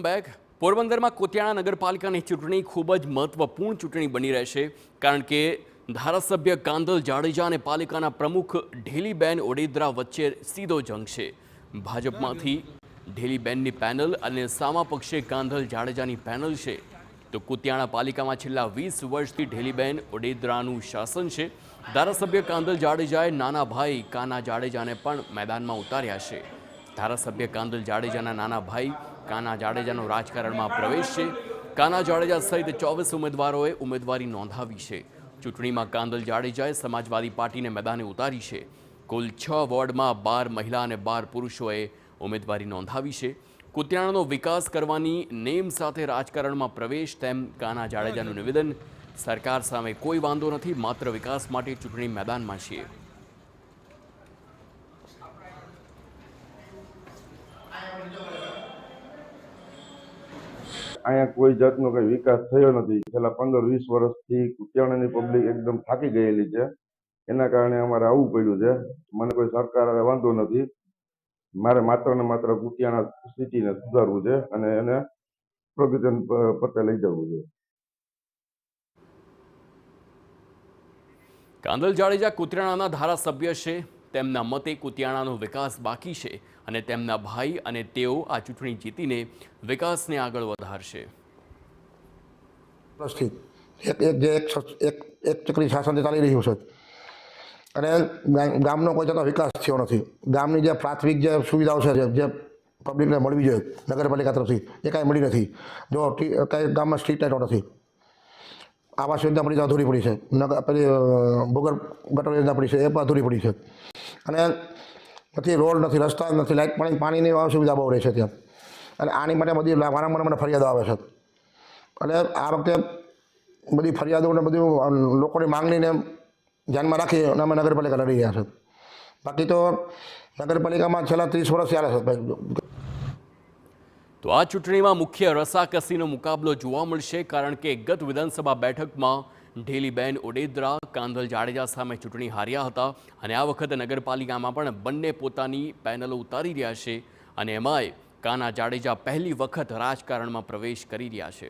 Back. પોરબંદરમાં કોતિયાણા નગરપાલિકાની ચૂંટણી ખૂબ જ મહત્વપૂર્ણ ચૂંટણી બની રહેશે, કારણ કે ધારાસભ્ય કાંધલ જાડેજા અને પાલિકાના પ્રમુખ ઢેલીબેન ઓડેદરા વચ્ચે સીધો જંગ છે. ભાજપમાંથી ઢેલીબેનની પેનલ અને સામા પક્ષે કાંધલ જાડેજાની પેનલ છે. તો કોતિયાણા પાલિકામાં છેલ્લા 20 વર્ષથી ઢેલીબેન ઓડેદરાનું શાસન છે. ધારાસભ્ય કાંધલ જાડેજાએ નાના ભાઈ કાના જાડેજાને પણ મેદાનમાં ઉતાર્યા છે. ધારાસભ્ય કાંધલ જાડેજાના નાના ભાઈ કાના જાડેજાનો રાજકારણમાં પ્રવેશ છે. કાના જાડેજા સહિત 24 ઉમેદવારોએ ઉમેદવારી નોંધાવી છે. ચૂંટણીમાં કાંધલ જાડેજાએ સમાજવાદી પાર્ટીને મેદાને ઉતારી છે. કુલ 6 વોર્ડમાં 12 મહિલા અને 12 પુરુષોએ ઉમેદવારી નોંધાવી છે. કુતિયાણાનો વિકાસ કરવાની નેમ સાથે રાજકારણમાં પ્રવેશ, તેમ કાના જાડેજાનું નિવેદન. સરકાર સામે કોઈ વાંધો નથી, માત્ર વિકાસ માટે ચૂંટણી મેદાનમાં છીએ. અહીંયા કોઈ જાતનો કઈ વિકાસ થયો નથી. છેલ્લા 15-20 વર્ષથી કુતિયાણાની પબ્લિક એકદમ થાકી ગયેલી છે. એના કારણે અમારે આવવું પડ્યું છે. મને કોઈ સરકાર વાંધો નથી. મારે માત્ર ને માત્ર કુતિયાણા સિટીને સુધારવું છે અને એને પ્રગતિના પથે લઈ જવું છે. કાંધલ જાડેજા કુતિયાણાના ધારાસભ્ય છે. તેમના મતે કુતિયાણાનો વિકાસ બાકી છે અને તેમના ભાઈ અને તેઓ આ ચૂંટણી જીતીને વિકાસને આગળ વધારશે. એક ચક્રી શાસન ચાલી રહ્યું છે અને ગામનો કોઈ જાતનો વિકાસ થયો નથી. ગામની જે પ્રાથમિક જે સુવિધાઓ છે જે પબ્લિકને મળવી જોઈએ નગરપાલિકા તરફથી, એ કાંઈ મળી નથી. જો કાંઈ ગામમાં સ્ટ્રીટ લાઇટો નથી, આવાસ યોજના પડી અધૂરી પડી છે, પેલી ભૂગર્ભ ગટર યોજના પડી છે, એ પણ અધૂરી પડી છે. અને નથી રોડ, નથી રસ્તા, નથી લાઇટ, પાણીની સુવિધા બહુ રહે છે ત્યાં. અને આની માટે બધી વારંવાર મને ફરિયાદો આવે છે. અને આ વખતે બધી ફરિયાદોને બધું લોકોની માંગણીને ધ્યાનમાં રાખી અને અમે નગરપાલિકા લડી રહ્યા છે. બાકી તો નગરપાલિકામાં છેલ્લા 30 વર્ષ ચાલે છે. તો આ ચૂંટણીમાં મુખ્ય રસાકસીનો મુકાબલો જોવા મળશે, કારણ કે ગત વિધાનસભા બેઠકમાં ઢેલીબેન ઓડેદરા કાંધલ જાડેજા સામે ચૂંટણી હાર્યા હતા અને આ વખતે નગરપાલિકામાં પણ બંને પોતાની પેનલો ઉતારી રહ્યા છે અને એમાંય કાના જાડેજા પહેલી વખત રાજકારણમાં પ્રવેશ કરી રહ્યા છે.